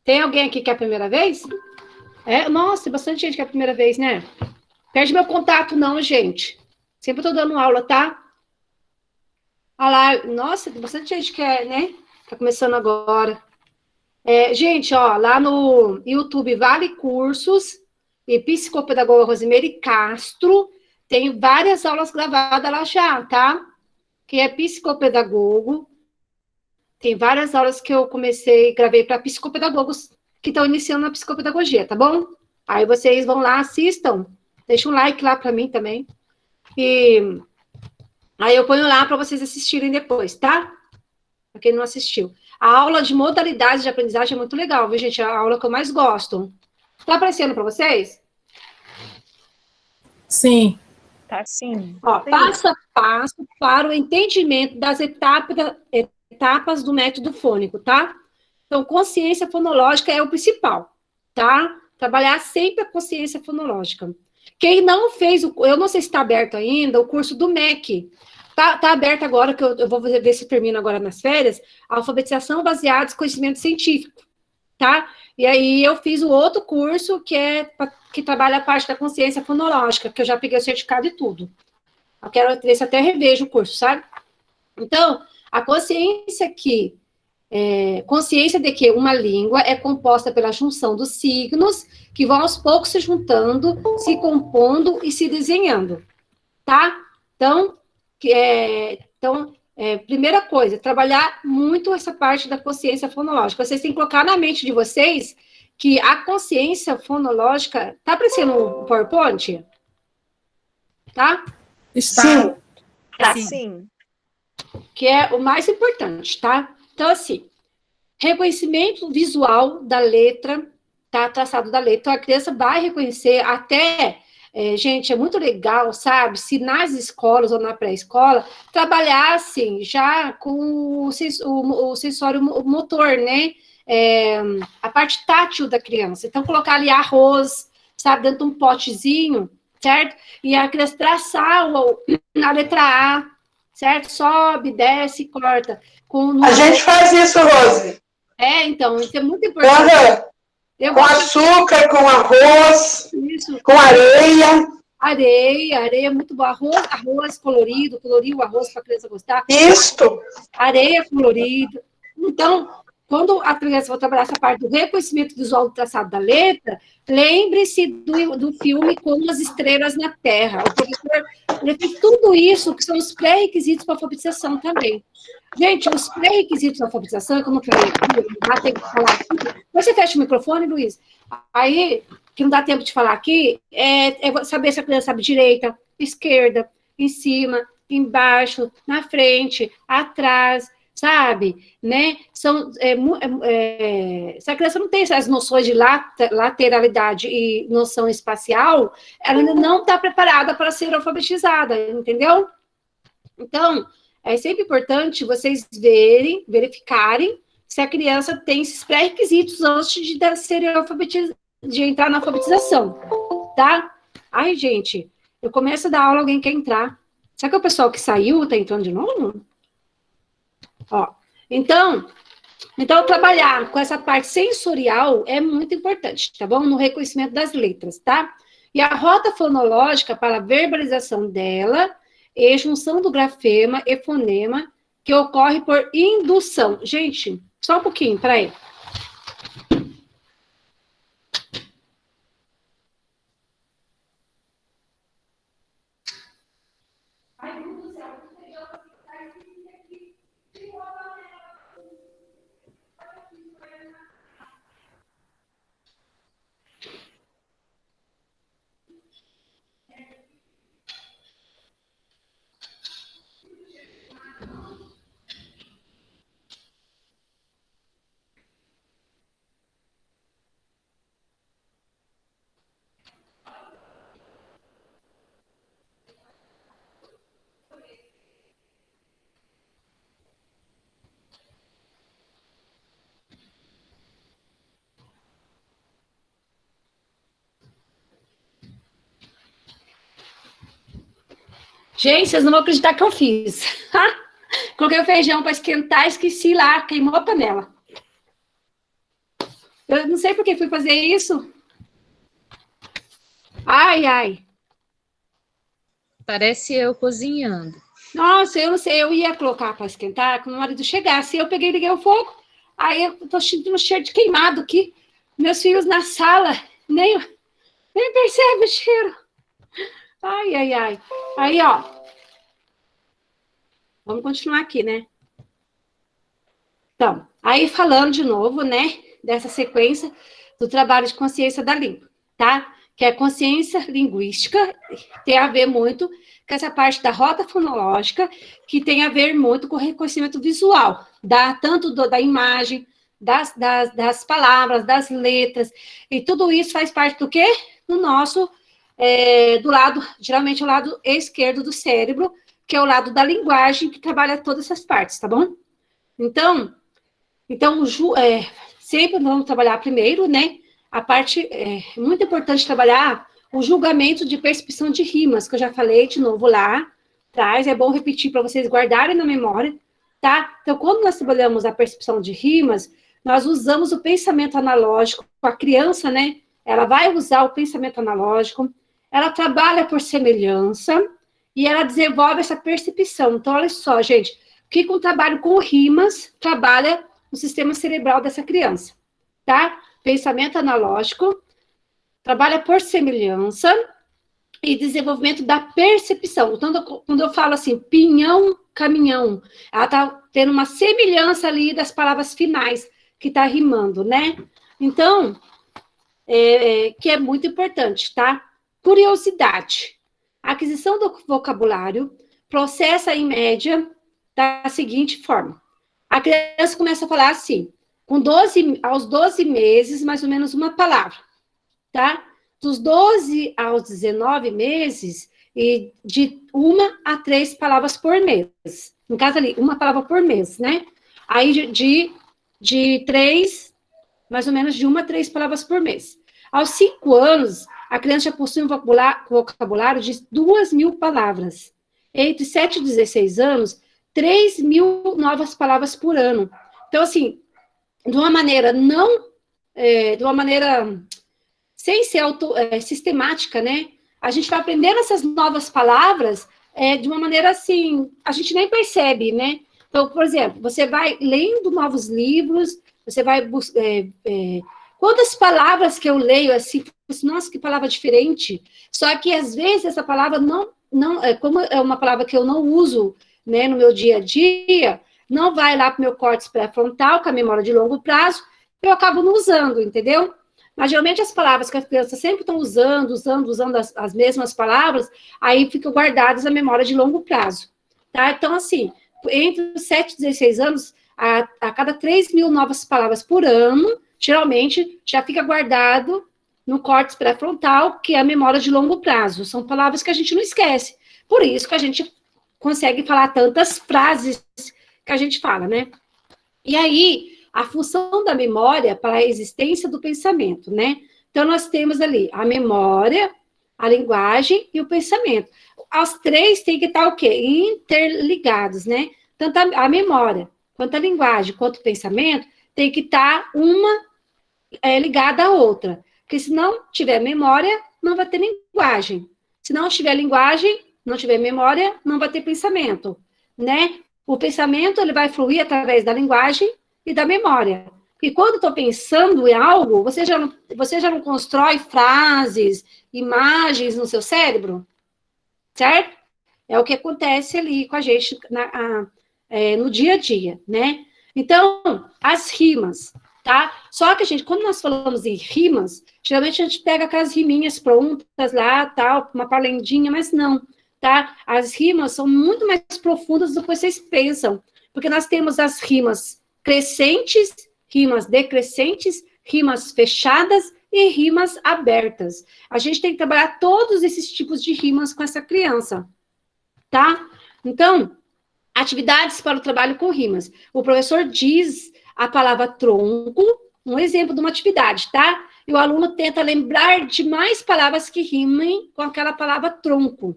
Tem alguém aqui que é a primeira vez? Nossa, tem bastante gente que é a primeira vez, né? Perde meu contato, não, gente. Sempre estou dando aula, tá? Olha lá, nossa, tem bastante gente que é, né? Tá começando agora. Gente, ó, lá no YouTube Vale Cursos e Psicopedagoga Rosemary Castro, tem várias aulas gravadas lá já, tá? Que é psicopedagogo. Tem várias aulas que eu comecei, gravei para psicopedagogos que estão iniciando na psicopedagogia, tá bom? Aí vocês vão lá, assistam, deixa um like lá para mim também. E aí eu ponho lá para vocês assistirem depois, tá? Para quem não assistiu. A aula de modalidades de aprendizagem é muito legal, viu, gente? É a aula que eu mais gosto. Tá aparecendo para vocês? Sim. Tá sim. Ó, passo a passo para o entendimento das etapas do método fônico, tá? Então, consciência fonológica é o principal, tá? Trabalhar sempre a consciência fonológica. Quem não fez, eu não sei se está aberto ainda, o curso do MEC. Tá aberto agora, que eu vou ver se termina agora nas férias, alfabetização baseada em conhecimento científico, tá? E aí eu fiz o outro curso, que trabalha a parte da consciência fonológica, que eu já peguei o certificado e tudo. Eu quero ver se até revejo o curso, sabe? Então, a consciência de que uma língua é composta pela junção dos signos que vão aos poucos se juntando, se compondo e se desenhando, tá? Então, primeira coisa, trabalhar muito essa parte da consciência fonológica. Vocês têm que colocar na mente de vocês que a consciência fonológica... Tá aparecendo o PowerPoint? Tá? Está. Sim. Tá sim. Que é o mais importante, tá? Então, assim, reconhecimento visual da letra, tá? Traçado da letra. Então, a criança vai reconhecer até... gente, é muito legal, sabe? Se nas escolas ou na pré-escola trabalhassem já com o sensório motor, né? A parte tátil da criança. Então, colocar ali arroz, sabe? Dentro de um potezinho, certo? E a criança traçar a letra A, certo? Sobe, desce, corta. A gente faz isso, Rose. Então, isso é muito importante. Com açúcar, com arroz, isso. Com areia. Areia é muito bom. Arroz colorido, colorir o arroz para a criança gostar. Isto. Areia colorida. Então, quando a criança for trabalhar essa parte do reconhecimento visual do traçado da letra, lembre-se do filme Como as Estrelas na Terra. O professor ele fez tudo isso, que são os pré-requisitos para a alfabetização também. Gente, os pré-requisitos da alfabetização, como eu falei aqui, tem que falar aqui. Você fecha o microfone, Luiz? Aí, que não dá tempo de falar aqui, é saber se a criança sabe direita, esquerda, em cima, embaixo, na frente, atrás, sabe? Né? Se a criança não tem essas noções de lateralidade e noção espacial, ela ainda não está preparada para ser alfabetizada, entendeu? Então, é sempre importante vocês verificarem se a criança tem esses pré-requisitos antes de entrar na alfabetização, tá? Ai, gente, eu começo a dar aula, alguém quer entrar. Será que o pessoal que saiu está entrando de novo? Ó, então, trabalhar com essa parte sensorial é muito importante, tá bom? No reconhecimento das letras, tá? E a rota fonológica para a verbalização dela e junção do grafema e fonema que ocorre por indução. Gente, só um pouquinho, peraí. Gente, vocês não vão acreditar que eu fiz. Coloquei o feijão para esquentar, esqueci lá, queimou a panela. Eu não sei por que fui fazer isso. Ai, ai. Parece eu cozinhando. Nossa, eu não sei, eu ia colocar para esquentar quando o marido chegasse. Eu peguei e liguei o fogo. Aí eu tô sentindo um cheiro de queimado aqui. Meus filhos na sala, nem percebe o cheiro. Ai, ai, ai. Aí, ó. Vamos continuar aqui, né? Então, aí falando de novo, né? Dessa sequência do trabalho de consciência da língua, tá? Que é consciência linguística, tem a ver muito com essa parte da rota fonológica, que tem a ver muito com o reconhecimento visual, tanto da imagem, das palavras, das letras, e tudo isso faz parte do quê? Do nosso, do lado, geralmente o lado esquerdo do cérebro, que é o lado da linguagem, que trabalha todas essas partes, tá bom? Então sempre vamos trabalhar primeiro, né? A parte muito importante trabalhar o julgamento de percepção de rimas, que eu já falei de novo lá atrás, é bom repetir para vocês guardarem na memória, tá? Então, quando nós trabalhamos a percepção de rimas, nós usamos o pensamento analógico, a criança, né? Ela vai usar o pensamento analógico, ela trabalha por semelhança e ela desenvolve essa percepção. Então, olha só, gente, que com o trabalho com rimas, trabalha o sistema cerebral dessa criança, tá? Pensamento analógico, trabalha por semelhança e desenvolvimento da percepção. Então, quando eu falo assim, pinhão, caminhão, ela tá tendo uma semelhança ali das palavras finais que tá rimando, né? Então, que é muito importante, tá? Curiosidade. A aquisição do vocabulário processa, em média, da seguinte forma. A criança começa a falar assim, aos 12 meses, mais ou menos uma palavra, tá? Dos 12 aos 19 meses, e de 1 a 3 palavras por mês. No caso ali, uma palavra por mês, né? Aí de 3, mais ou menos de 1 a 3 palavras por mês. Aos 5 anos, a criança já possui um vocabulário de 2.000 palavras. Entre 7 e 16 anos, 3.000 novas palavras por ano. Então, assim, de uma maneira sem ser sistemática, né? A gente vai aprendendo essas novas palavras de uma maneira assim, a gente nem percebe, né? Então, por exemplo, você vai lendo novos livros, você vai buscar. Quantas palavras que eu leio assim, nossa, que palavra diferente. Só que às vezes essa palavra como é uma palavra que eu não uso, né, no meu dia a dia, não vai lá para o meu córtex pré-frontal, com a memória de longo prazo, eu acabo não usando, entendeu? Mas, geralmente, as palavras que as crianças sempre estão usando as mesmas palavras, aí ficam guardadas na memória de longo prazo, tá? Então, assim, entre os 7 e 16 anos, a cada 3.000 novas palavras por ano, geralmente, já fica guardado no córtex pré-frontal, que é a memória de longo prazo. São palavras que a gente não esquece. Por isso que a gente consegue falar tantas frases que a gente fala, né? E aí, a função da memória para a existência do pensamento, né? Então, nós temos ali a memória, a linguagem e o pensamento. Os três têm que estar o quê? Interligados, né? Tanto a memória, quanto a linguagem, quanto o pensamento, tem que estar uma ligada à outra. Porque se não tiver memória, não vai ter linguagem. Se não tiver linguagem, não tiver memória, não vai ter pensamento, né? O pensamento, ele vai fluir através da linguagem e da memória. E quando estou pensando em algo, você já não constrói frases, imagens no seu cérebro? Certo? É o que acontece ali com a gente no dia a dia, né? Então, as rimas, tá? Só que, gente, quando nós falamos em rimas, geralmente a gente pega aquelas riminhas prontas lá, tal, uma parlendinha, mas não, tá? As rimas são muito mais profundas do que vocês pensam, porque nós temos as rimas crescentes, rimas decrescentes, rimas fechadas e rimas abertas. A gente tem que trabalhar todos esses tipos de rimas com essa criança, tá? Então, atividades para o trabalho com rimas. O professor diz a palavra tronco, um exemplo de uma atividade, tá? E o aluno tenta lembrar de mais palavras que rimem com aquela palavra tronco.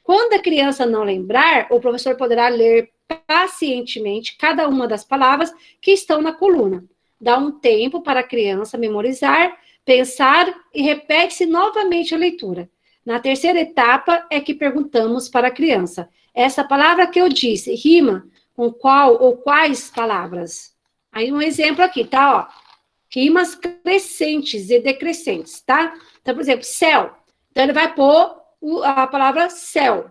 Quando a criança não lembrar, o professor poderá ler pacientemente cada uma das palavras que estão na coluna. dá um tempo para a criança memorizar, pensar e repete-se novamente a leitura. Na terceira etapa é que perguntamos para a criança: essa palavra que eu disse rima com qual ou quais palavras? Aí um exemplo aqui, tá? Ó, rimas crescentes e decrescentes, tá? Então, por exemplo, céu. Então, ele vai pôr a palavra céu,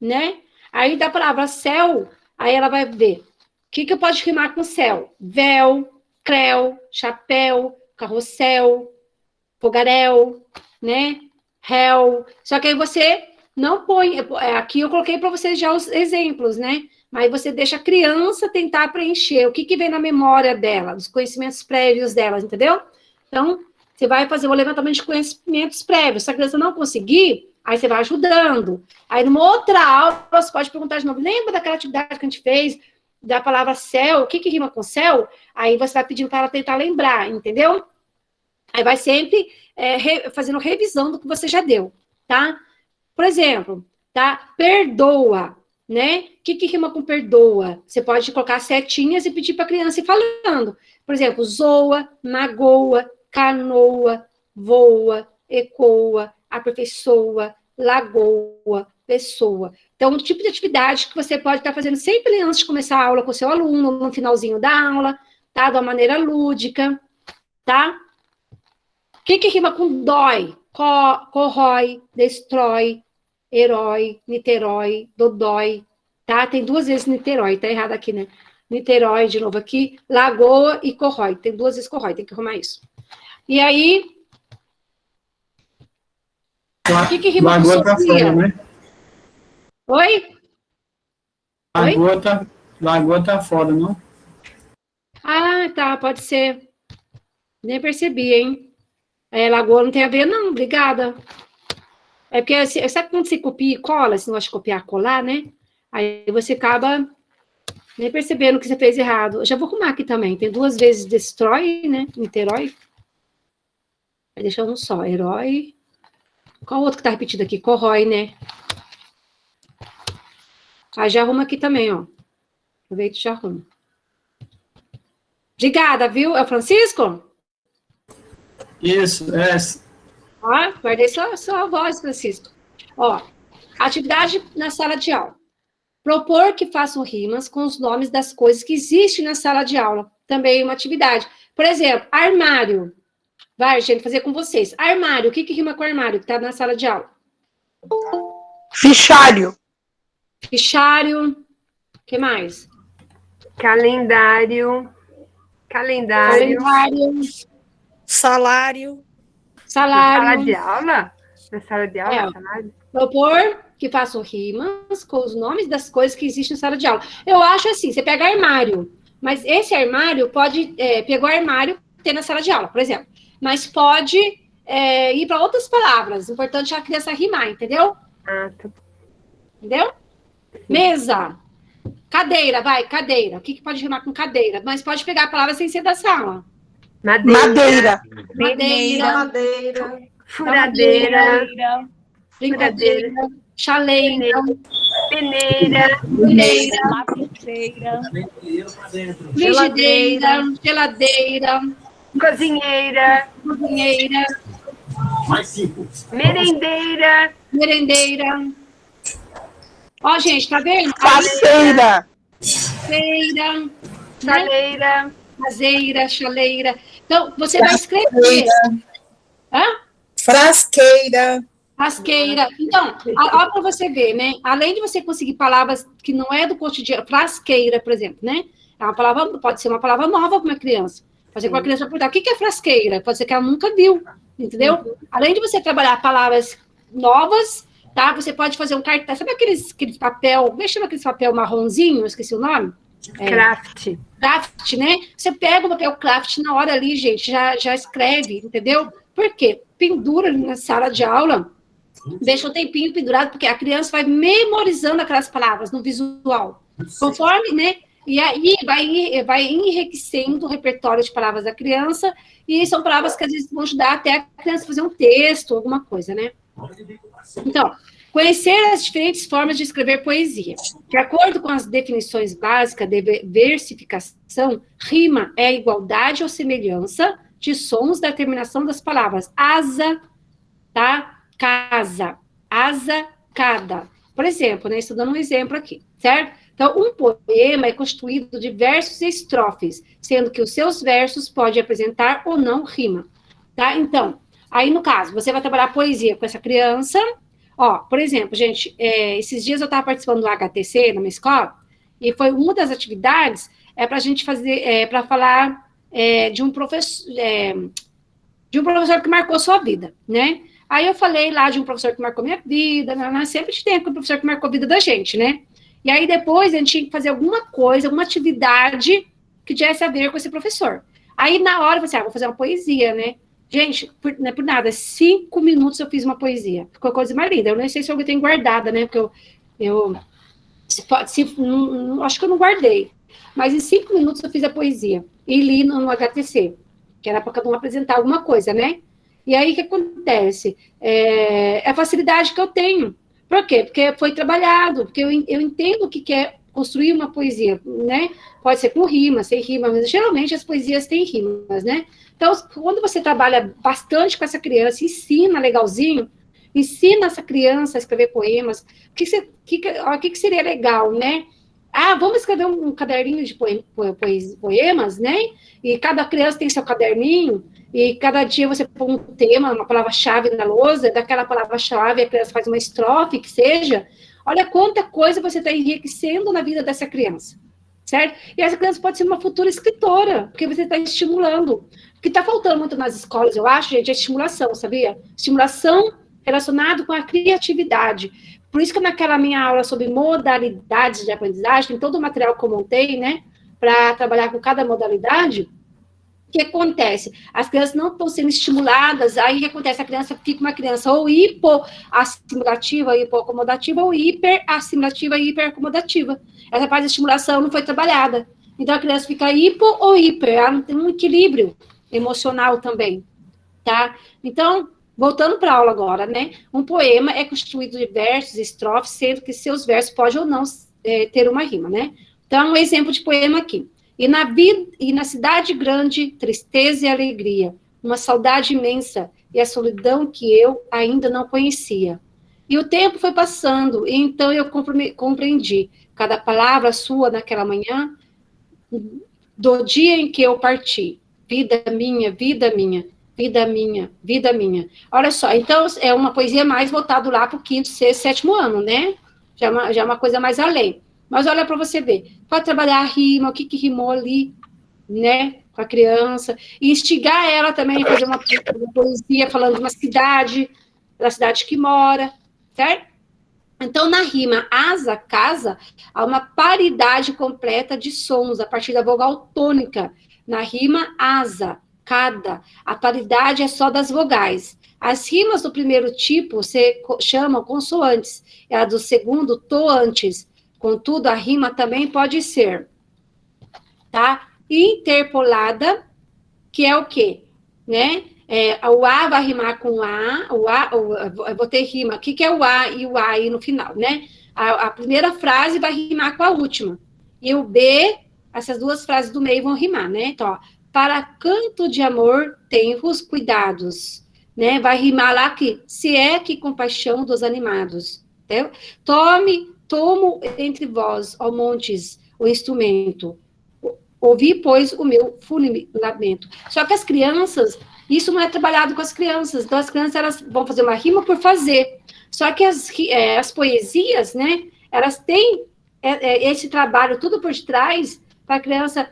né? Aí, da palavra céu, aí ela vai ver. O que pode rimar com céu? Véu, creu, chapéu, carrossel, fogaréu, né? Réu. Só que aí você não põe... Aqui eu coloquei para vocês já os exemplos, né? Mas você deixa a criança tentar preencher o que vem na memória dela, dos conhecimentos prévios dela, entendeu? Então, você vai fazer o levantamento de conhecimentos prévios. Se a criança não conseguir, aí você vai ajudando. Aí, numa outra aula, você pode perguntar de novo, lembra daquela atividade que a gente fez, da palavra céu, o que rima com céu? Aí você vai pedindo para ela tentar lembrar, entendeu? Aí vai sempre fazendo revisão do que você já deu, tá? Por exemplo, tá? Perdoa, né? O que rima com perdoa? Você pode colocar setinhas e pedir para a criança ir falando. Por exemplo, zoa, magoa, canoa, voa, ecoa, aperfeiçoa, lagoa, pessoa. Então, um tipo de atividade que você pode estar fazendo sempre antes de começar a aula com o seu aluno, no finalzinho da aula, tá? De uma maneira lúdica, tá? O que rima com dói? Corrói, destrói, herói, Niterói, dodói, tá? Tem 2 vezes Niterói, tá errado aqui, né? Niterói, de novo aqui, lagoa e corrói. Tem 2 vezes corrói, tem que arrumar isso. E aí... O que rima com Lagoa tá fora, né? Oi? Lagoa tá fora, não? Ah, tá, pode ser. Nem percebi, hein? Lagoa não tem a ver, não, obrigada. É porque, sabe quando você copia e cola, você não gosta de copiar e colar, né? Aí você acaba nem percebendo que você fez errado. Eu já vou arrumar aqui também. Tem 2 vezes destrói, né? Niterói. Vai deixar um só. Herói. Qual outro que tá repetido aqui? Corrói, né? Aí já arruma aqui também, ó. Aproveita e já arruma. Obrigada, viu? É o Francisco? Isso, Ó, guardei sua voz, Francisco. Ó, atividade na sala de aula. Propor que façam rimas com os nomes das coisas que existem na sala de aula. Também uma atividade. Por exemplo, armário. Vai, gente, fazer com vocês. Armário. O que rima com armário que está na sala de aula? Fichário. Fichário. O que mais? Calendário. Salário. Sala de aula? Na sala de aula, salário? Propor que façam rimas com os nomes das coisas que existem na sala de aula. Eu acho assim, você pega armário, mas esse armário pode... pegou armário que tem na sala de aula, por exemplo. Mas pode ir para outras palavras. O importante é a criança rimar, entendeu? Ah, tá. Entendeu? Mesa. Cadeira, vai, cadeira. O que pode rimar com cadeira? Mas pode pegar a palavra sem ser da sala. Madeira. Madeira. Furadeira. Brincadeira. Chaleira. Peneira. Lapiseira. Frigideira. Geladeira. Cozinheira. Mais 5. Merendeira. Ó, gente, tá vendo? Faceira. Feira. Chaleira. Caseira, chaleira. Então, você vai escrever. Hã? Frasqueira. Frasqueira. Então, olha para você ver, né? Além de você conseguir palavras que não é do cotidiano, frasqueira, por exemplo, né? É uma palavra, pode ser uma palavra nova para uma criança. Fazer com a criança perguntar, o que é frasqueira? Pode ser que ela nunca viu, entendeu? Além de você trabalhar palavras novas, tá? Você pode fazer um cartaz. Sabe aqueles papel, como é que chama aquele papel marronzinho? Eu esqueci o nome. Craft. Craft, né? Você pega o papel craft na hora ali, gente, já escreve, entendeu? Por quê? Pendura na sala de aula, deixa um tempinho pendurado, porque a criança vai memorizando aquelas palavras no visual. Conforme, né? E aí vai enriquecendo o repertório de palavras da criança, e são palavras que às vezes vão ajudar até a criança a fazer um texto, alguma coisa, né? Então, conhecer as diferentes formas de escrever poesia. De acordo com as definições básicas de versificação, rima é a igualdade ou semelhança de sons da terminação das palavras asa, tá? Casa, asa, cada. Por exemplo, né? Estou dando um exemplo aqui, certo? Então, um poema é constituído de versos e estrofes, sendo que os seus versos podem apresentar ou não rima, tá? Então, aí no caso, você vai trabalhar poesia com essa criança. Ó, por exemplo, gente, esses dias eu estava participando do HTC na minha escola, e foi uma das atividades para a gente fazer, para falar de um professor que marcou sua vida, né? Aí eu falei lá de um professor que marcou minha vida, né? Sempre tem um professor que marcou a vida da gente, né? E aí depois a gente tinha que fazer alguma coisa, alguma atividade que tivesse a ver com esse professor. Aí na hora eu falei assim, vou fazer uma poesia, né? Gente, não é por nada, 5 minutos eu fiz uma poesia. Ficou a coisa mais linda. Eu nem sei se eu tenho guardada, né? Porque acho que eu não guardei. Mas em 5 minutos eu fiz a poesia. E li no HTC, que era para cada um apresentar alguma coisa, né? E aí o que acontece? É a facilidade que eu tenho. Por quê? Porque foi trabalhado, porque eu entendo o que é construir uma poesia, né? Pode ser com rima, sem rima, mas geralmente as poesias têm rimas, né? Então, quando você trabalha bastante com essa criança, ensina legalzinho, ensina essa criança a escrever poemas, o que seria legal, né? Vamos escrever um caderninho de poemas, né? E cada criança tem seu caderninho, e cada dia você põe um tema, uma palavra-chave na lousa, daquela palavra-chave a criança faz uma estrofe, que seja. Olha quanta coisa você está enriquecendo na vida dessa criança, certo? E essa criança pode ser uma futura escritora, porque você está estimulando. O que está faltando muito nas escolas, eu acho, gente, é estimulação, sabia? Estimulação relacionada com a criatividade. Por isso que naquela minha aula sobre modalidades de aprendizagem, tem todo o material que eu montei, né, para trabalhar com cada modalidade. O que acontece? As crianças não estão sendo estimuladas, aí o que acontece? A criança fica uma criança ou hipoassimilativa, hipoacomodativa, ou hiperassimilativa e hiperacomodativa. Essa parte de estimulação não foi trabalhada. Então, a criança fica hipo ou hiper, ela não tem um equilíbrio emocional também, tá? Então, voltando para a aula agora, né? Um poema é constituído de versos e estrofes, sendo que seus versos podem ou não ter uma rima, né? Então, um exemplo de poema aqui. E na cidade grande, tristeza e alegria, uma saudade imensa e a solidão que eu ainda não conhecia. E o tempo foi passando, e então eu compreendi cada palavra sua naquela manhã, do dia em que eu parti. Vida minha, vida minha, vida minha, vida minha. Olha só, então é uma poesia mais voltada lá para o 5º, 6º, 7º ano, né? Já é uma coisa mais além. Mas olha para você ver, pode trabalhar a rima, o que rimou ali, né, com a criança, e instigar ela também a fazer uma poesia falando de uma cidade, da cidade que mora, certo? Então, na rima asa, casa, há uma paridade completa de sons, a partir da vogal tônica. Na rima asa, cada, a paridade é só das vogais. As rimas do primeiro tipo se chamam consoantes, e a do segundo, toantes. Contudo, a rima também pode ser, tá? Interpolada, que é o quê? Né? O A vai rimar com eu vou ter rima. O que é o A e o A aí no final, né? A primeira frase vai rimar com a última. E o B, essas duas frases do meio vão rimar, né? Então, ó, para canto de amor, tenros cuidados, né? Vai rimar lá que se é que compaixão dos animados, entendeu? Tomo entre vós, ó montes, o instrumento. Ouvi, pois, o meu fúnebre lamento. Só que as crianças, isso não é trabalhado com as crianças. Então, as crianças, elas vão fazer uma rima por fazer. Só que as poesias, né, elas têm esse trabalho tudo por detrás para a criança,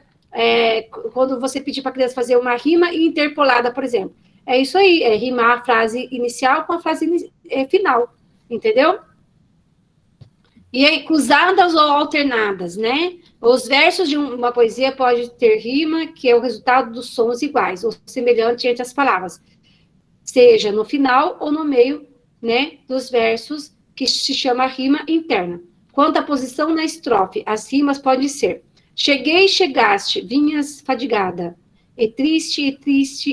quando você pedir para a criança fazer uma rima interpolada, por exemplo. É isso aí, rimar a frase inicial com a frase final, entendeu? E aí, cruzadas ou alternadas, né? Os versos de uma poesia podem ter rima, que é o resultado dos sons iguais, ou semelhante entre as palavras, seja no final ou no meio, né, dos versos, que se chama rima interna. Quanto à posição na estrofe, as rimas podem ser: cheguei, chegaste, vinhas fadigada, e triste,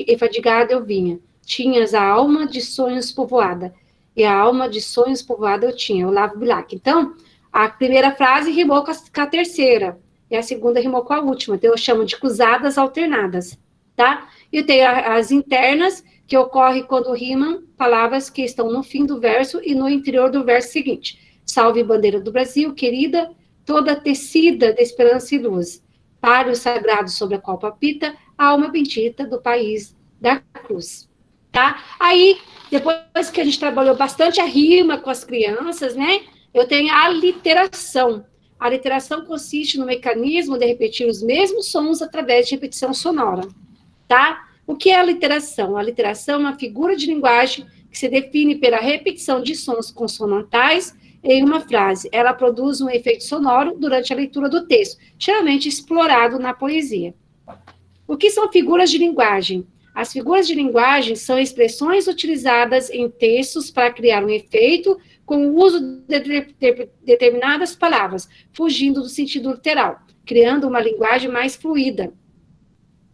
e fadigada eu vinha, tinhas a alma de sonhos povoada. e a alma de sonhos povoada eu tinha, Olavo Bilac. Então, a primeira frase rimou com a terceira, e a segunda rimou com a última, então eu chamo de cruzadas alternadas, tá? E tem as internas, que ocorre quando rimam palavras que estão no fim do verso e no interior do verso seguinte. Salve bandeira do Brasil, querida, toda tecida de esperança e luz, para o sagrado sobre a qual palpita a alma bendita do país da cruz. Tá? Aí, depois que a gente trabalhou bastante a rima com as crianças, né? Eu tenho a literação. A literação consiste no mecanismo de repetir os mesmos sons através de repetição sonora, tá? O que é a literação? A literação é uma figura de linguagem que se define pela repetição de sons consonantais em uma frase. Ela produz um efeito sonoro durante a leitura do texto, geralmente explorado na poesia. O que são figuras de linguagem? As figuras de linguagem são expressões utilizadas em textos para criar um efeito com o uso de determinadas palavras, fugindo do sentido literal, criando uma linguagem mais fluida.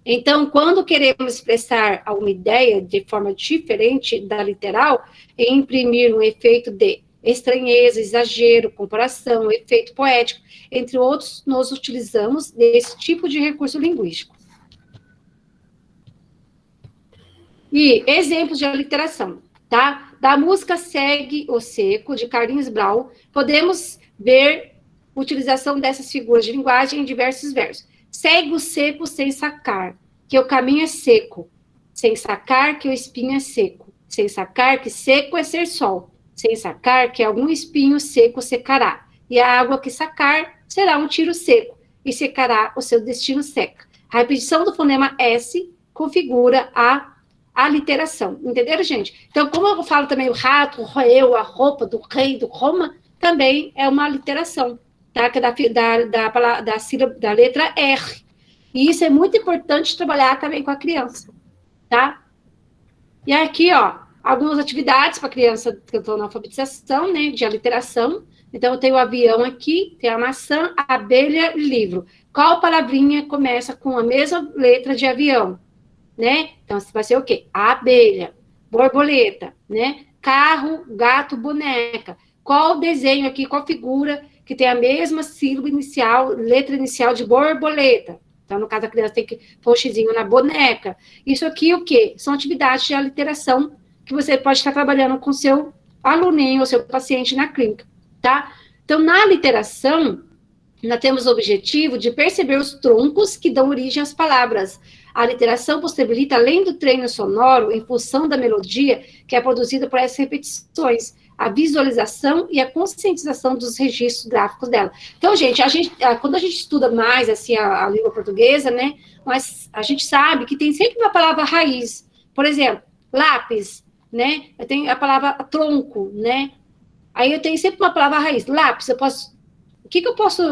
Então, quando queremos expressar alguma ideia de forma diferente da literal, e imprimir um efeito de estranheza, exagero, comparação, efeito poético, entre outros, nós utilizamos desse tipo de recurso linguístico. E exemplos de aliteração, tá? Da música Segue o Seco, de Carlinhos Brau, podemos ver a utilização dessas figuras de linguagem em diversos versos. Segue o seco sem sacar, que o caminho é seco, sem sacar que o espinho é seco, sem sacar que seco é ser sol, sem sacar que algum espinho seco secará, e a água que sacar será um tiro seco, e secará o seu destino seca. A repetição do fonema S configura a aliteração, entenderam, gente? Então, como eu falo também o rato, o roeu, a roupa do rei, do Roma, também é uma aliteração, tá? Que é sílaba, da letra R. E isso é muito importante trabalhar também com a criança, tá? E aqui, ó, algumas atividades para criança que eu estou na alfabetização, né, de aliteração. Então, eu tenho o avião aqui, tem a maçã, a abelha e livro. Qual palavrinha começa com a mesma letra de avião? Né? Então, vai ser o quê? A abelha, borboleta, né? Carro, gato, boneca. Qual desenho aqui, qual figura que tem a mesma sílaba inicial, letra inicial de borboleta? Então, no caso, a criança tem que pôr o xizinho na boneca. Isso aqui, o quê? São atividades de aliteração que você pode estar trabalhando com seu aluninho ou seu paciente na clínica, tá? Então, na literação, nós temos o objetivo de perceber os troncos que dão origem às palavras. A literação possibilita, além do treino sonoro, em função da melodia, que é produzida por essas repetições, a visualização e a conscientização dos registros gráficos dela. Então, gente, quando a gente estuda mais assim, a língua portuguesa, né, mas a gente sabe que tem sempre uma palavra raiz. Por exemplo, lápis, né? Eu tenho a palavra tronco, né? Aí eu tenho sempre uma palavra raiz. Lápis, eu posso... O que eu posso...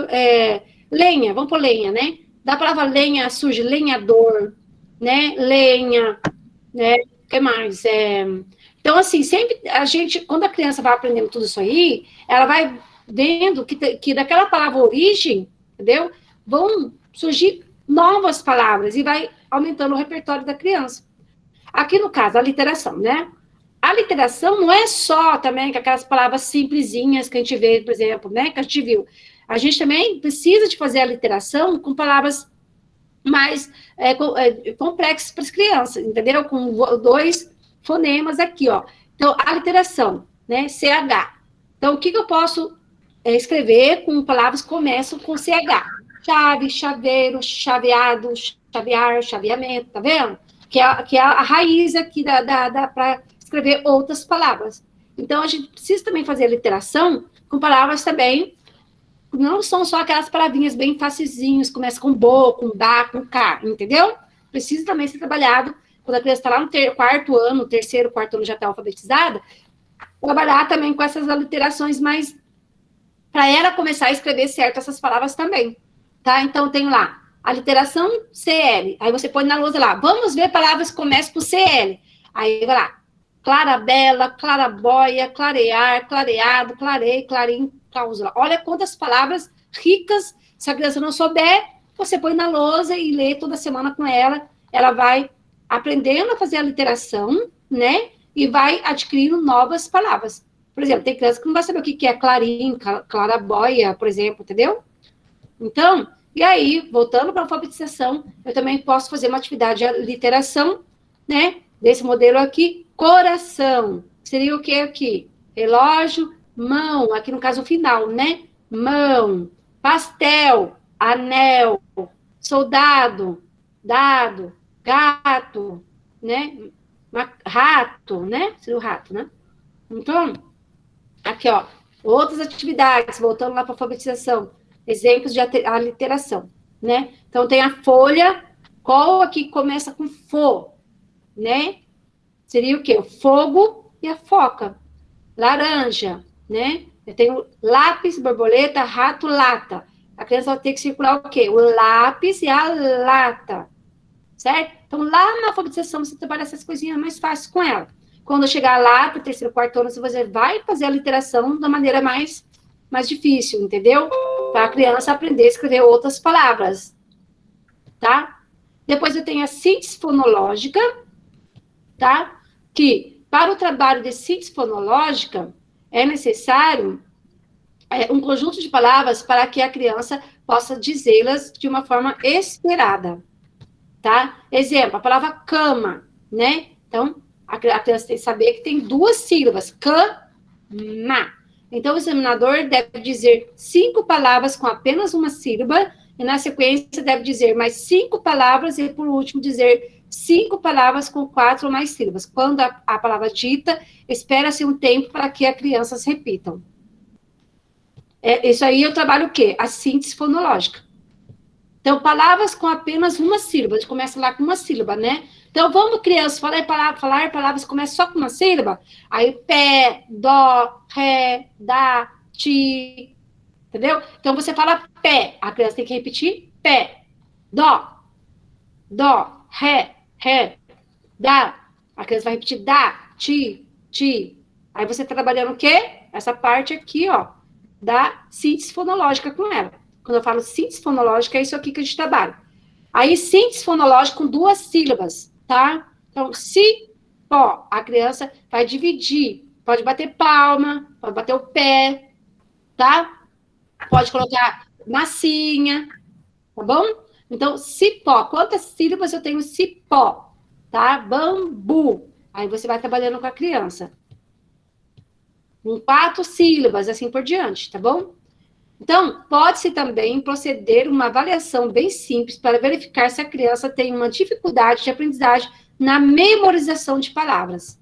lenha, vamos por lenha, né? Da palavra lenha surge lenhador, né? Lenha, né? O que mais? Então, assim, sempre quando a criança vai aprendendo tudo isso aí, ela vai vendo que daquela palavra origem, entendeu? Vão surgir novas palavras e vai aumentando o repertório da criança. Aqui, no caso, a literação, né? A literação não é só também com aquelas palavras simplesinhas que a gente vê, por exemplo, né? Que a gente viu. A gente também precisa de fazer a literação com palavras mais complexas para as crianças, entendeu? Com 2 fonemas aqui, ó. Então, a literação, né? CH. Então, o que eu posso escrever com palavras que começam com CH? Chave, chaveiro, chaveado, chavear, chaveamento, tá vendo? Que é a raiz aqui para escrever outras palavras. Então, a gente precisa também fazer a literação com palavras também, não são só aquelas palavrinhas bem facilzinhas, começa com bo, com da, com cá, entendeu? Precisa também ser trabalhado, quando a criança está lá no quarto ano, terceiro, quarto ano já está alfabetizada, trabalhar também com essas aliterações, mas para ela começar a escrever certo essas palavras também, tá? Então, tem lá, a literação CL, aí você põe na lousa lá, vamos ver palavras que começam com CL, aí vai lá, clarabela, clarabóia, clarear, clareado, clarei, clarim, cláusula. Olha quantas palavras ricas, se a criança não souber, você põe na lousa e lê toda semana com ela, ela vai aprendendo a fazer a literação, né? e vai adquirindo novas palavras. Por exemplo, tem criança que não vai saber o que é clarim, clarabóia, por exemplo, entendeu? Então, e aí, voltando para a alfabetização, eu também posso fazer uma atividade de literação, né? Desse modelo aqui, coração. Seria o que aqui? Relógio, mão, aqui no caso final, né? Mão, pastel, anel, soldado, dado, gato, né? Rato, né? Seria o rato, né? Então, aqui, ó, outras atividades, voltando lá para a alfabetização, exemplos de aliteração, né? Então, tem a folha, qual aqui começa com fo, né? Seria o quê? O fogo e a foca. Laranja, né? Eu tenho lápis, borboleta, rato, lata. A criança vai ter que circular o quê? O lápis e a lata, certo? Então, lá na alfabetização, você trabalha essas coisinhas mais fáceis com ela. Quando chegar lá para o terceiro, quarto ano, você vai fazer a literação da maneira mais difícil, entendeu? Para a criança aprender a escrever outras palavras, tá? Depois eu tenho a síntese fonológica, tá? Que, para o trabalho de síntese fonológica, é necessário um conjunto de palavras para que a criança possa dizê-las de uma forma esperada, tá? Exemplo, a palavra cama, né? Então, a criança tem que saber que tem 2 sílabas, cama. Então, o examinador deve dizer 5 palavras com apenas uma sílaba, e na sequência deve dizer mais 5 palavras, e por último dizer 5 palavras com 4 ou mais sílabas. Quando a palavra dita, espera-se um tempo para que as crianças repitam. Isso aí eu trabalho o quê? A síntese fonológica. Então, palavras com apenas uma sílaba. A gente começa lá com uma sílaba, né? Então, vamos, crianças, falar palavras que começam só com uma sílaba. Aí, pé, dó, ré, dá, ti. Entendeu? Então, você fala pé. A criança tem que repetir pé. Dó, ré, dá. A criança vai repetir dá, ti. Aí, você tá trabalhando o quê? Essa parte aqui, ó, da síntese fonológica com ela. Quando eu falo síntese fonológica, é isso aqui que a gente trabalha. Aí, síntese fonológica com 2 sílabas, tá? Então, si, pó. A criança vai dividir. Pode bater palma, pode bater o pé, tá? Pode colocar massinha, tá bom? Então, cipó. Quantas sílabas eu tenho cipó? Tá? Bambu. Aí você vai trabalhando com a criança. Com 4 sílabas, assim por diante, tá bom? Então, pode-se também proceder uma avaliação bem simples para verificar se a criança tem uma dificuldade de aprendizagem na memorização de palavras.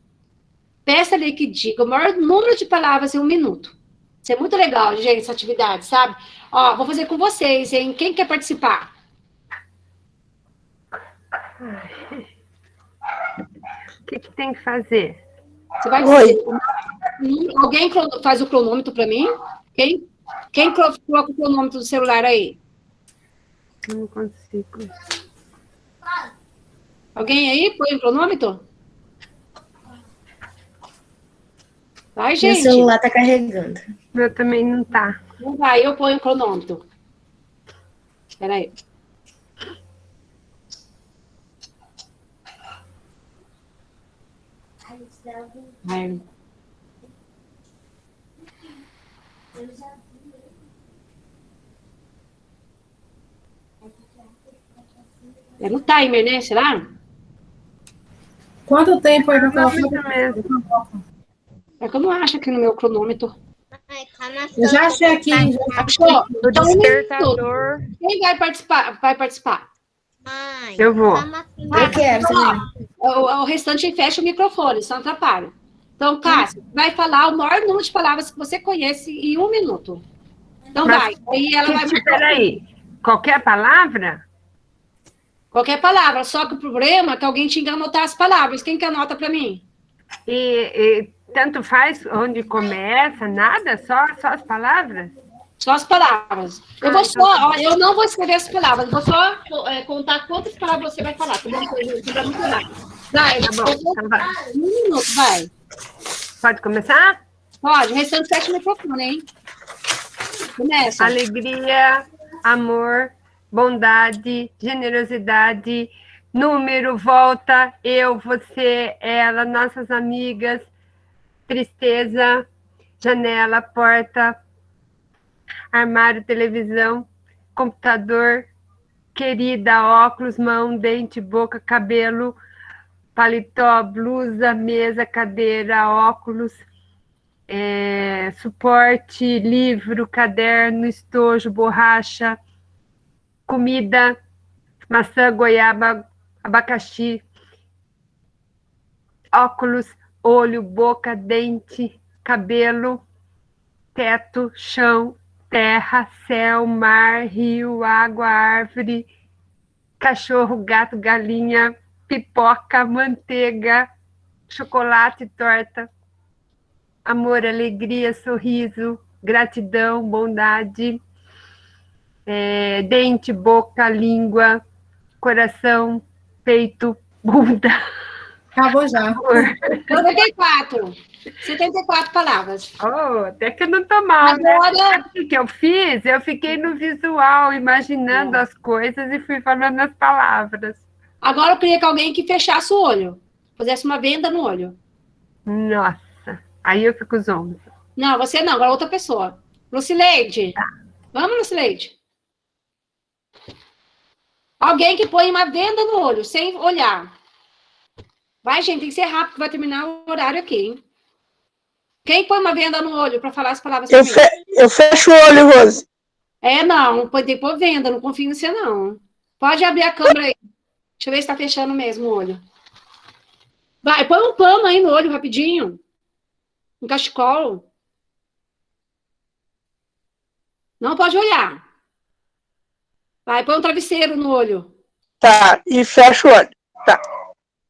Peça-lhe que diga o maior número de palavras em 1 minuto. Isso é muito legal, gente, essa atividade, sabe? Ó, vou fazer com vocês, hein? Quem quer participar? O que tem que fazer? Você vai dizer. Alguém faz o cronômetro para mim? Quem coloca o cronômetro do celular aí? Eu não consigo. Alguém aí põe o cronômetro? Vai, gente. Meu celular tá carregando. Meu também não tá. Não vai, eu ponho o cronômetro. Espera aí. Vai. É no timer, né? Será? Quanto tempo aí pra colocar? É que eu não acho aqui no meu cronômetro. Eu já achei aqui. Achou? O Então, despertador. quem vai participar? Vai participar? Eu vou. Eu quero também. O restante fecha o microfone, só não atrapalha. Então, Cássia, vai falar o maior número de palavras que você conhece em 1 minuto. Então, Mas, vai. Aí ela vai... Peraí. Qualquer palavra? Qualquer palavra, só que o problema é que alguém tinha que anotar as palavras. Quem que anota para mim? E tanto faz onde começa, nada? Só as palavras? Só as palavras. Eu vou só, ó, eu não vou escrever as palavras, vou só contar quantas palavras você vai falar. Tá bom? Vai, Tá bom, então vai. 1 minuto, vai. Pode começar? Pode, o restante fecha o microfone, hein? Começa. Alegria, amor, bondade, generosidade, número, volta, eu, você, ela, nossas amigas, tristeza, janela, porta, armário, televisão, computador, querida, óculos, mão, dente, boca, cabelo, paletó, blusa, mesa, cadeira, óculos, suporte, livro, caderno, estojo, borracha, comida, maçã, goiaba, abacaxi, óculos, olho, boca, dente, cabelo, teto, chão, terra, céu, mar, rio, água, árvore, cachorro, gato, galinha, pipoca, manteiga, chocolate, torta, amor, alegria, sorriso, gratidão, bondade, dente, boca, língua, coração, peito, bunda. Acabou já. Amor. 74 palavras. Oh, até que eu não tô mal, né? Agora, Sabe o que eu fiz? Eu fiquei no visual, imaginando as coisas e fui falando as palavras. agora eu queria que alguém que fechasse o olho, fizesse uma venda no olho. Nossa, aí eu fico zonza. Não, você não, agora outra pessoa. Lucileide. Vamos, Lucileide. Alguém que põe uma venda no olho, sem olhar. Vai, gente, tem que ser rápido, vai terminar o horário aqui, hein? Quem põe uma venda no olho para falar as palavras pra mim? Eu fecho o olho, Rose. Não, tem que pôr venda, não confio em você, não. Pode abrir a câmera aí. Deixa eu ver se tá fechando mesmo o olho. Vai, põe um pano aí no olho, rapidinho. Um cachecol. Não pode olhar. Vai, põe um travesseiro no olho. Tá, e fecho o olho. Tá.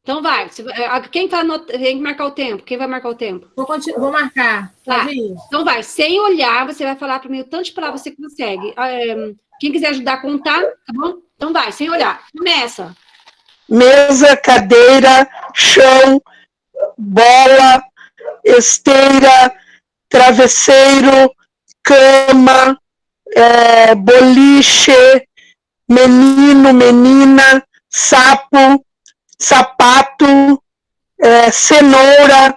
Então vai. Quem tem que marcar o tempo? Quem vai marcar o tempo? Vou marcar. Tá. Pode ir. Então vai. Sem olhar, você vai falar para mim o tanto de palavras você consegue. Quem quiser ajudar a contar, tá bom? Então vai, sem olhar. Começa. Mesa, cadeira, chão, bola, esteira, travesseiro, cama, boliche, menino, menina, sapo, sapato, cenoura,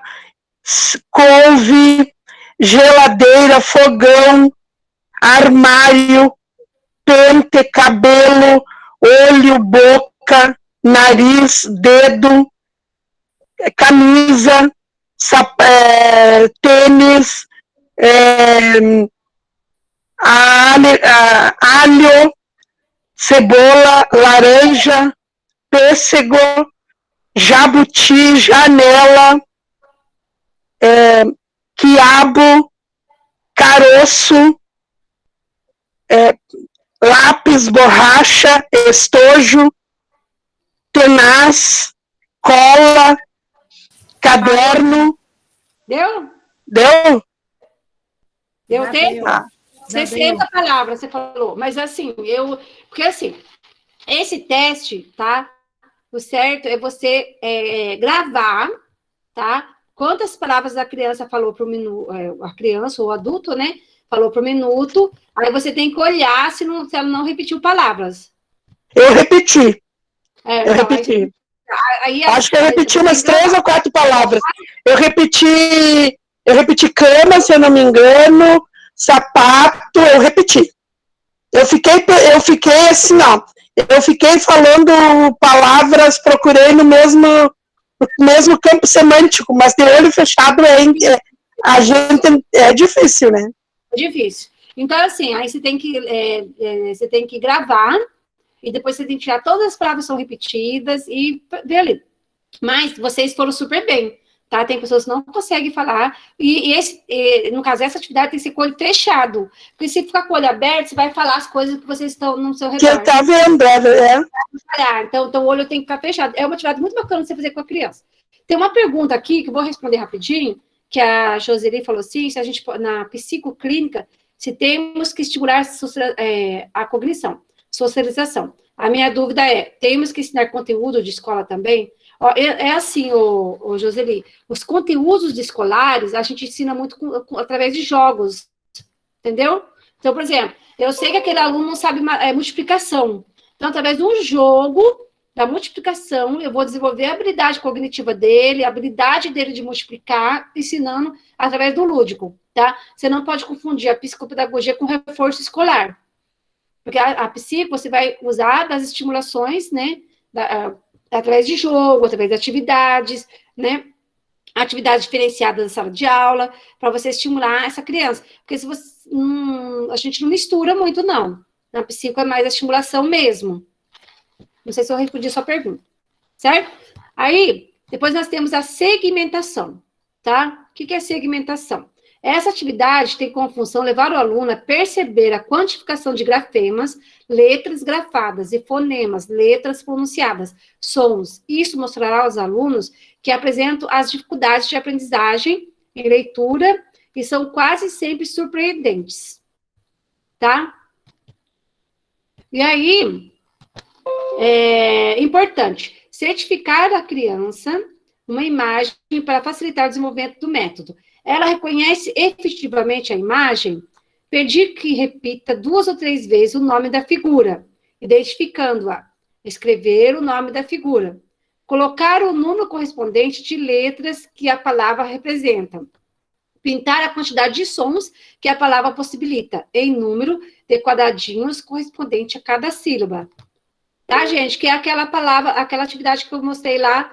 couve, geladeira, fogão, armário, pente, cabelo, olho, boca, nariz, dedo, camisa, tênis, alho, cebola, laranja, pêssego, jabuti, janela, quiabo, caroço, lápis, borracha, estojo, tenaz, cola, caderno. Deu? Deu? Deu Já tempo? deu. 60 palavras, você falou. Mas assim, porque assim, esse teste, tá? O certo é você gravar, tá? Quantas palavras a criança falou por minuto, a criança ou o adulto, né? Falou por minuto. Aí você tem que olhar se ela não repetiu palavras. Eu repeti. Então, repeti. Aí, acho que eu repeti umas 3 ou 4 palavras. Eu repeti cama, se eu não me engano, sapato, eu repeti. Eu fiquei assim, ó. Eu fiquei falando palavras, procurei no mesmo campo semântico, mas de olho fechado a gente é difícil, né? É difícil. Então, assim, aí você tem que gravar, e depois você tem que tirar todas as palavras que são repetidas e ver ali. Mas vocês foram super bem, tá? Tem pessoas que não conseguem falar, no caso, essa atividade tem que ser com o olho fechado, porque se ficar com o olho aberto, você vai falar as coisas que vocês estão no seu redor. Que tá vendo, Então, o olho tem que ficar fechado. É uma atividade muito bacana você fazer com a criança. Tem uma pergunta aqui, que eu vou responder rapidinho, que a Joseli falou assim, se a gente, na psicoclínica, se temos que estimular a cognição, socialização. A minha dúvida é, temos que ensinar conteúdo de escola também? Assim, Joseli, os conteúdos escolares a gente ensina muito através de jogos, entendeu? Então, por exemplo, eu sei que aquele aluno não sabe multiplicação. Então, através de um jogo, da multiplicação, eu vou desenvolver a habilidade cognitiva dele, a habilidade dele de multiplicar, ensinando através do lúdico, tá? Você não pode confundir a psicopedagogia com reforço escolar. Porque a psico, você vai usar das estimulações, né? Através de jogo, através de atividades, né? Atividades diferenciadas da sala de aula, para você estimular essa criança. Porque se você, a gente não mistura muito, não. Na psico é mais a estimulação mesmo. Não sei se eu respondi a sua pergunta, certo? Aí, depois nós temos a segmentação, tá? O que é segmentação? Essa atividade tem como função levar o aluno a perceber a quantificação de grafemas, letras grafadas e fonemas, letras pronunciadas, sons. Isso mostrará aos alunos que apresentam as dificuldades de aprendizagem em leitura e são quase sempre surpreendentes, tá? E aí, é importante certificar a criança uma imagem para facilitar o desenvolvimento do método. Ela reconhece efetivamente a imagem, pedir que repita 2 ou 3 vezes o nome da figura, identificando-a, escrever o nome da figura, colocar o número correspondente de letras que a palavra representa, pintar a quantidade de sons que a palavra possibilita, em número de quadradinhos correspondente a cada sílaba. Tá, gente? Que é aquela palavra, aquela atividade que eu mostrei lá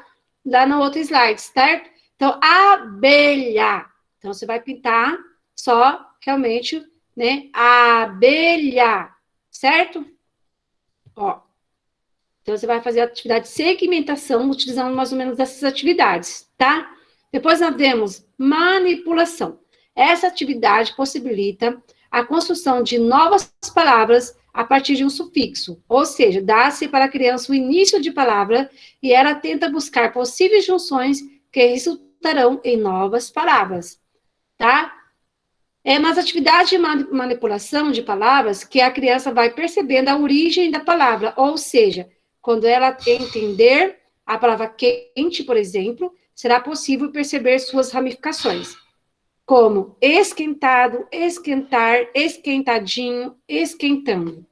no outro slide, certo? Então, abelha. Então, você vai pintar só, realmente, né? Abelha, certo? Ó. Então, você vai fazer a atividade de segmentação, utilizando mais ou menos essas atividades, tá? Depois, nós temos manipulação. Essa atividade possibilita a construção de novas palavras a partir de um sufixo, ou seja, dá-se para a criança o início de palavra e ela tenta buscar possíveis junções que resultarão em novas palavras, tá? É nas atividades de manipulação de palavras que a criança vai percebendo a origem da palavra, ou seja, quando ela entender a palavra quente, por exemplo, será possível perceber suas ramificações, como esquentado, esquentar, esquentadinho, esquentando.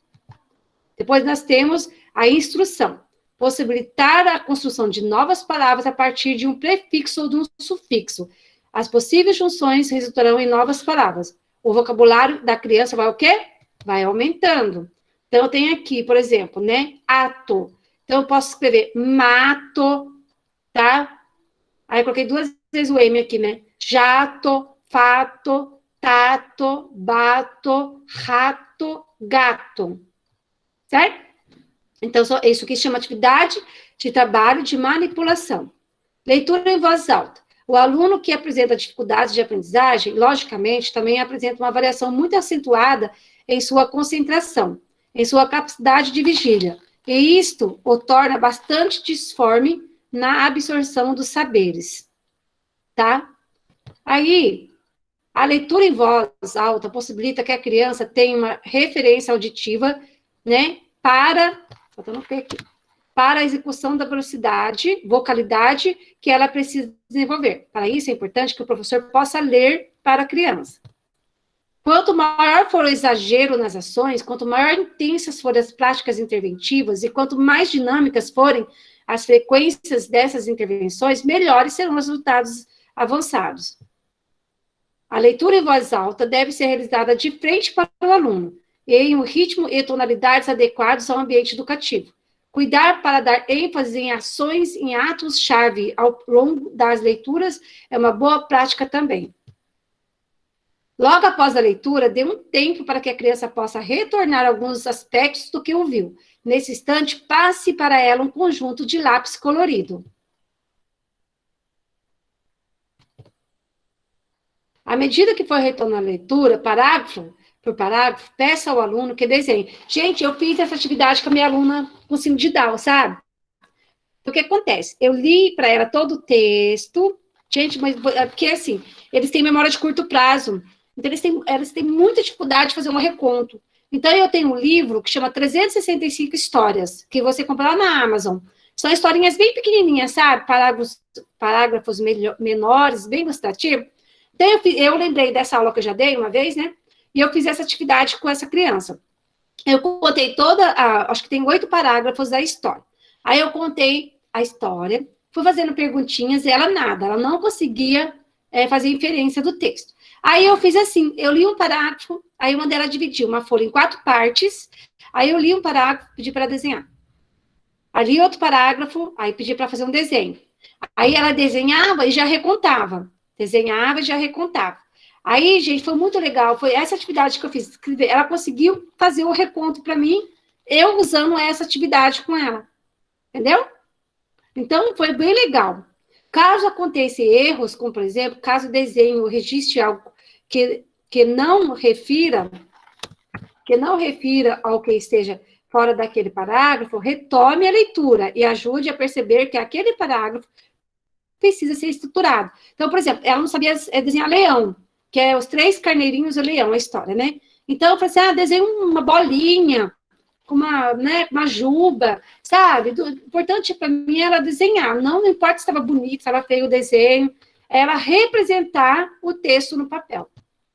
Depois nós temos a instrução, possibilitar a construção de novas palavras a partir de um prefixo ou de um sufixo. As possíveis junções resultarão em novas palavras. O vocabulário da criança vai o quê? Vai aumentando. Então, eu tenho aqui, por exemplo, né, ato. Então, eu posso escrever mato, tá? Aí, eu coloquei 2 vezes o M aqui, né? Jato, fato, tato, bato, rato, gato. Certo? Então, isso aqui chama atividade de trabalho de manipulação. Leitura em voz alta. O aluno que apresenta dificuldades de aprendizagem, logicamente, também apresenta uma variação muito acentuada em sua concentração, em sua capacidade de vigília. E isto o torna bastante disforme na absorção dos saberes. Tá? Aí, a leitura em voz alta possibilita que a criança tenha uma referência auditiva, né, para a execução da velocidade, vocalidade que ela precisa desenvolver. Para isso, é importante que o professor possa ler para a criança. Quanto maior for o exagero nas ações, quanto maior intensas forem as práticas interventivas e quanto mais dinâmicas forem as frequências dessas intervenções, melhores serão os resultados avançados. A leitura em voz alta deve ser realizada de frente para o aluno, em um ritmo e tonalidades adequados ao ambiente educativo. Cuidar para dar ênfase em ações, em atos-chave ao longo das leituras é uma boa prática também. Logo após a leitura, dê um tempo para que a criança possa retornar alguns aspectos do que ouviu. Nesse instante, passe para ela um conjunto de lápis colorido. À medida que for retornando a leitura, parágrafo por parágrafo, peça ao aluno que desenhe. Gente, eu fiz essa atividade com a minha aluna com síndrome de Down, sabe? O que acontece? Eu li para ela todo o texto, gente, mas porque assim, eles têm memória de curto prazo, então eles têm muita dificuldade de fazer um reconto. Então, eu tenho um livro que chama 365 Histórias, que você compra lá na Amazon. São historinhas bem pequenininhas, sabe? Parágrafos menores, bem ilustrativos. Então, eu lembrei dessa aula que eu já dei uma vez, né? E eu fiz essa atividade com essa criança. Eu contei acho que tem 8 parágrafos da história. Aí eu contei a história, fui fazendo perguntinhas, e ela nada, ela não conseguia fazer inferência do texto. Aí eu fiz assim, eu li um parágrafo, aí eu mandei ela dividir uma folha em 4 partes, aí eu li um parágrafo, pedi para ela desenhar. Aí li outro parágrafo, aí pedi para fazer um desenho. Aí ela desenhava e já recontava. Desenhava e já recontava. Aí, gente, foi muito legal. Foi essa atividade que eu fiz. Escrever. Ela conseguiu fazer o reconto para mim, eu usando essa atividade com ela. Entendeu? Então, foi bem legal. Caso aconteça erros, como, por exemplo, caso o desenho registre algo que não refira ao que esteja fora daquele parágrafo, retome a leitura e ajude a perceber que aquele parágrafo precisa ser estruturado. Então, por exemplo, ela não sabia desenhar leão, que é os 3 carneirinhos do leão, a história, né? Então, eu falei assim, desenha uma bolinha, uma juba, sabe? O importante para mim era desenhar, não importa se estava bonito, se estava feio o desenho, era representar o texto no papel.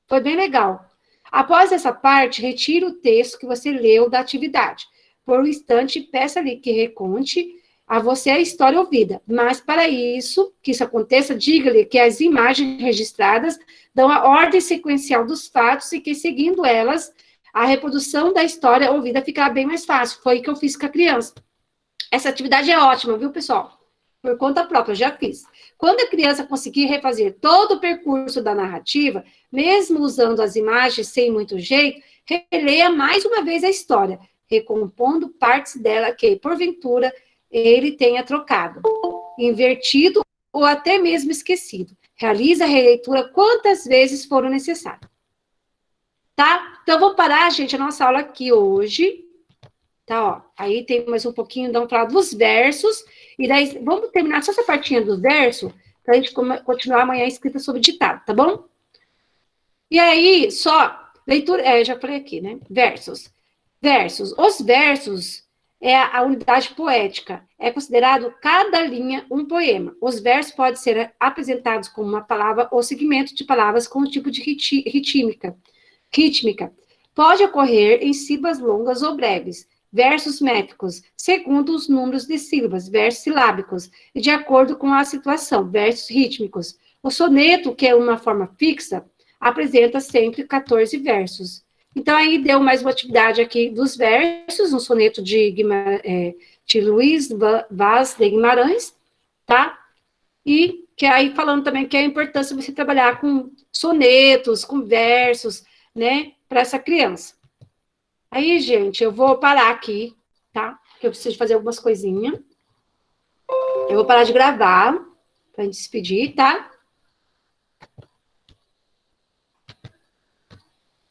Foi bem legal. Após essa parte, retire o texto que você leu da atividade. Por um instante, peça-lhe que reconte a você a história ouvida. Mas, para isso, que isso aconteça, diga-lhe que as imagens registradas dão a ordem sequencial dos fatos e que, seguindo elas, a reprodução da história ouvida ficará bem mais fácil. Foi o que eu fiz com a criança. Essa atividade é ótima, viu, pessoal? Por conta própria, já fiz. Quando a criança conseguir refazer todo o percurso da narrativa, mesmo usando as imagens sem muito jeito, releia mais uma vez a história, recompondo partes dela que, porventura, ele tenha trocado, invertido ou até mesmo esquecido. Realiza a releitura quantas vezes forem necessárias. Tá? Então, vamos parar, gente, a nossa aula aqui hoje. Tá, ó. Aí tem mais um pouquinho, vamos falar dos versos. E daí, vamos terminar só essa partinha dos versos, para a gente continuar amanhã a escrita sobre ditado, tá bom? E aí, só, leitura, já falei aqui, né? Versos. Versos. Os versos é a unidade poética. É considerado cada linha um poema. Os versos podem ser apresentados como uma palavra ou segmento de palavras com um tipo de rítmica. Pode ocorrer em sílabas longas ou breves. Versos métricos, segundo os números de sílabas, versos silábicos, e de acordo com a situação, versos rítmicos. O soneto, que é uma forma fixa, apresenta sempre 14 versos. Então, aí deu mais uma atividade aqui dos versos, um soneto de Luís Vaz de Guimarães, tá? E que aí falando também que é a importância de você trabalhar com sonetos, com versos, né, para essa criança. Aí, gente, eu vou parar aqui, tá? Porque eu preciso fazer algumas coisinhas. Eu vou parar de gravar, para a gente despedir, tá?